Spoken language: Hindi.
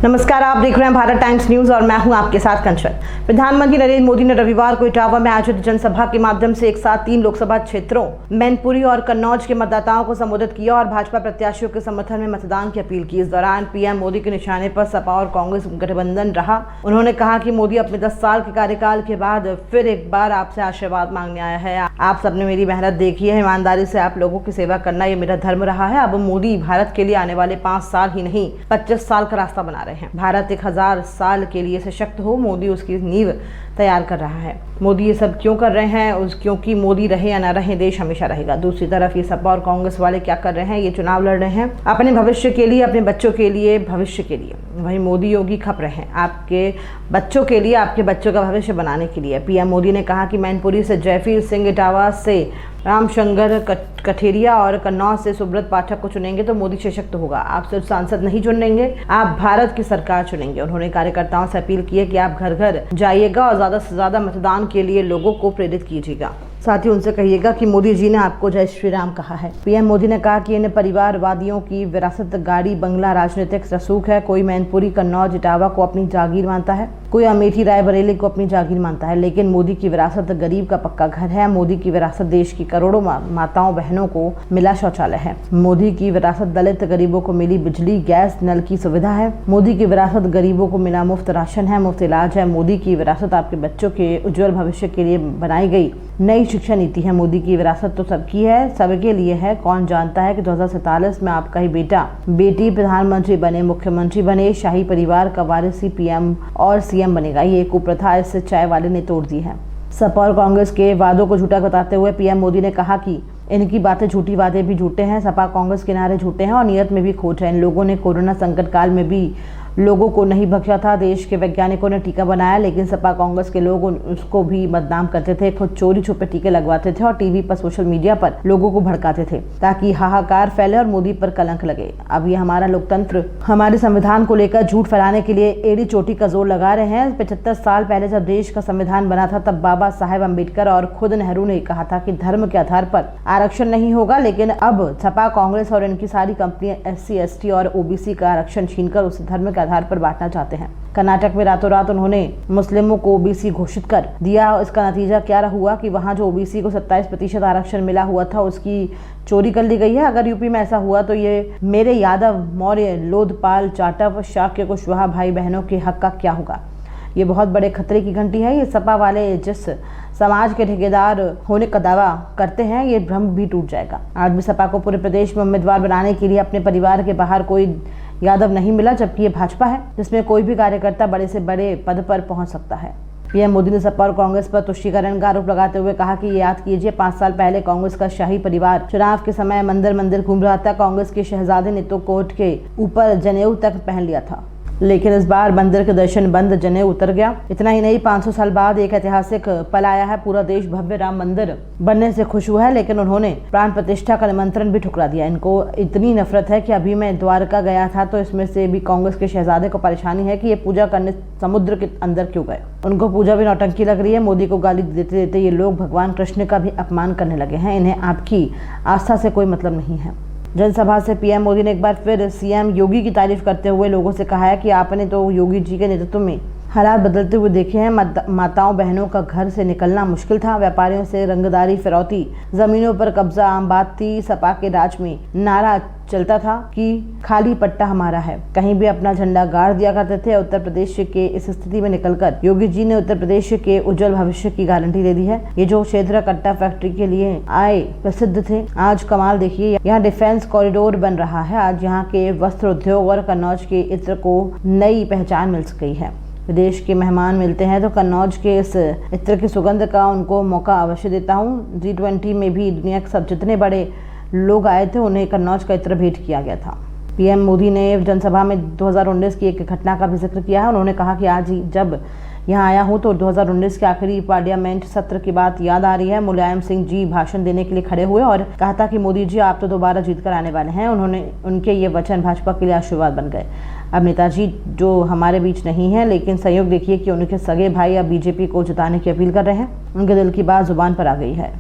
नमस्कार, आप देख रहे हैं भारत टाइम्स न्यूज और मैं हूं आपके साथ कंचन। प्रधानमंत्री नरेंद्र मोदी ने रविवार को इटावा में आयोजित जनसभा के माध्यम से एक साथ 3 लोकसभा क्षेत्रों मैनपुरी और कन्नौज के मतदाताओं को संबोधित किया और भाजपा प्रत्याशियों के समर्थन में मतदान की अपील की। इस दौरान पीएम मोदी के निशाने पर सपा और कांग्रेस गठबंधन रहा। उन्होंने कहा कि मोदी अपने 10 साल के कार्यकाल के बाद फिर एक बार आपसे आशीर्वाद मांगने आया है। आप सबने मेरी मेहनत देखी है, ईमानदारी से आप लोगों की सेवा करना ये मेरा धर्म रहा है। अब मोदी भारत के लिए आने वाले 5 साल ही नहीं 25 साल का रास्ता बना रहे हैं। भारत 1000 साल के लिए सशक्त हो, मोदी उसकी नींव तैयार कर रहा है। मोदी ये सब क्यों कर रहे हैं? क्योंकि मोदी रहे या ना रहे, देश हमेशा रहेगा। दूसरी तरफ ये सपा और कांग्रेस वाले क्या कर रहे हैं? ये चुनाव लड़ रहे हैं अपने भविष्य के लिए, अपने बच्चों के लिए, भविष्य के लिए। वहीं मोदी योगी खप रहे हैं आपके बच्चों के लिए, आपके बच्चों का भविष्य बनाने के लिए। पीएम मोदी ने कहा कि मैनपुरी से जयवीर सिंह, इटावा से रामशंकर कठेरिया और कन्नौज से सुब्रत पाठक को चुनेंगे तो मोदी सशक्त होगा। आप सिर्फ सांसद नहीं चुनेंगे, आप भारत की सरकार चुनेंगे। उन्होंने कार्यकर्ताओं से अपील की है कि आप घर घर जाइएगा और ज़्यादा से ज़्यादा मतदान के लिए लोगों को प्रेरित कीजिएगा। साथ ही उनसे कहिएगा कि मोदी जी ने आपको जय श्री राम कहा है। पीएम मोदी ने कहा कि इन परिवारवादियों की विरासत गाड़ी बंगला राजनीतिक रसूख है। कोई मैनपुरी, कन्नौज, इटावा को अपनी जागीर मानता है, कोई अमेठी, रायबरेली को अपनी जागीर मानता है, लेकिन मोदी की विरासत गरीब का पक्का घर है। मोदी की विरासत देश की करोड़ों माताओं बहनों को मिला शौचालय है। मोदी की विरासत दलित गरीबों को मिली बिजली, गैस, नल की सुविधा है। मोदी की विरासत गरीबों को मिला मुफ्त राशन है, मुफ्त इलाज है। मोदी की विरासत आपके बच्चों के उज्जवल भविष्य के लिए बनाई गई नई शिक्षा नीति है। मोदी की विरासत तो सबकी है, सबके लिए है। कौन जानता है कि 2047 में आपका ही बेटा बेटी प्रधानमंत्री बने, मुख्यमंत्री बने, शाही परिवार का वारिसी पीएम और सीएम बनेगा। ये कुप्रथा इस चाय वाले ने तोड़ दी है। सपा और कांग्रेस के वादों को झूठा बताते हुए पीएम मोदी ने कहा कि इनकी बातें झूठी, वादे भी झूठे हैं। सपा कांग्रेस के नारे झूठे हैं और नियत में भी खोट है। इन लोगों ने कोरोना संकट काल में भी लोगों को नहीं बख्शा था। देश के वैज्ञानिकों ने टीका बनाया, लेकिन सपा कांग्रेस के लोग उसको भी बदनाम करते थे। खुद चोरी छुपे टीके लगवाते थे और टीवी पर, सोशल मीडिया पर लोगों को भड़काते थे ताकि हाहाकार फैले और मोदी पर कलंक लगे। अब ये हमारा लोकतंत्र, हमारे संविधान को लेकर झूठ फैलाने के लिए एड़ी चोटी का जोर लगा रहे हैं। 75 साल पहले जब देश का संविधान बना था, तब बाबा साहेब अम्बेडकर और खुद नेहरू ने कहा था कि धर्म के आधार पर आरक्षण नहीं होगा। लेकिन अब सपा कांग्रेस और इनकी सारी कंपनियां SC, ST और OBC का आरक्षण छीनकर उसे धर्म के आधार पर बांटना चाहते हैं। कर्नाटक में रातों रात उन्होंने मुस्लिमों को OBC घोषित कर दिया। इसका नतीजा क्या हुआ कि वहां जो OBC को 27% आरक्षण मिला हुआ था, उसकी चोरी कर ली गई है। अगर यूपी में ऐसा हुआ तो ये मेरे यादव, मौर्य, लोधपाल, जाटव, शाक्य, कुशवाहा भाई बहनों के हक का क्या होगा? ये बहुत बड़े खतरे की घंटी है। ये सपा वाले जिस समाज के ठेकेदार होने का दावा करते हैं, ये भ्रम भी टूट जाएगा। आज भी सपा को पूरे प्रदेश में उम्मीदवार बनाने के लिए अपने परिवार के बाहर कोई यादव नहीं मिला, जबकि ये भाजपा है जिसमें कोई भी कार्यकर्ता बड़े से बड़े पद पर पहुंच सकता है। पीएम मोदी ने सपा और कांग्रेस पर तुष्टीकरण का आरोप लगाते हुए कहा कि याद कीजिए, 5 साल पहले कांग्रेस का शाही परिवार चुनाव के समय मंदिर मंदिर घूम रहा था। कांग्रेस के शहजादे ने तो कोट के ऊपर जनेऊ तक पहन लिया था, लेकिन इस बार मंदिर के दर्शन बंद, जनेऊ उतर गया। इतना ही नहीं, 500 साल बाद एक ऐतिहासिक पल आया है। पूरा देश भव्य राम मंदिर बनने से खुश हुआ है, लेकिन उन्होंने प्राण प्रतिष्ठा का निमंत्रण भी ठुकरा दिया। इनको इतनी नफरत है कि अभी मैं द्वारका गया था तो इसमें से भी कांग्रेस के शहजादे को परेशानी है कि ये पूजा करने समुद्र के अंदर क्यों गए। उनको पूजा भी नौटंकी लग रही है। मोदी को गाली देते देते ये लोग भगवान कृष्ण का भी अपमान करने लगे हैं। इन्हें आपकी आस्था से कोई मतलब नहीं है। जनसभा से पीएम मोदी ने एक बार फिर सीएम योगी की तारीफ करते हुए लोगों से कहा है कि आपने तो योगी जी के नेतृत्व में हालात बदलते हुए देखे हैं। माताओं बहनों का घर से निकलना मुश्किल था। व्यापारियों से रंगदारी, फिरौती, जमीनों पर कब्जा आम बात थी। सपा के राज में नारा चलता था कि खाली पट्टा हमारा है, कहीं भी अपना झंडा गाड़ दिया करते थे। उत्तर प्रदेश के इस स्थिति में निकलकर योगी जी ने उत्तर प्रदेश के उज्जवल भविष्य की गारंटी दे दी है। ये जो क्षेत्र कट्टा फैक्ट्री के लिए आए प्रसिद्ध थे, आज कमाल देखिए, यहाँ डिफेंस कॉरिडोर बन रहा है। आज यहाँ के वस्त्र उद्योग और कन्नौज के इत्र को नई पहचान मिल गई है। विदेश के मेहमान मिलते हैं तो कन्नौज के इस इत्र की सुगंध का उनको मौका अवश्य देता हूँ। G20 में भी दुनिया के सब जितने बड़े लोग आए थे, उन्हें कन्नौज का इत्र भेंट किया गया था। पीएम मोदी ने जनसभा में 2019 की एक घटना का भी जिक्र किया है। उन्होंने कहा कि आज जब यहाँ आया हूँ तो 2019 के आखिरी पार्लियामेंट सत्र की बात याद आ रही है। मुलायम सिंह जी भाषण देने के लिए खड़े हुए और कहा था कि मोदी जी आप तो दोबारा जीत कर आने वाले हैं। उनके ये वचन भाजपा के लिए आशीर्वाद बन गए। अब नेताजी जो हमारे बीच नहीं है, लेकिन संयोग देखिए कि उनके सगे भाई अब बीजेपी को जिताने की अपील कर रहे हैं। उनके दिल की बात जुबान पर आ गई है।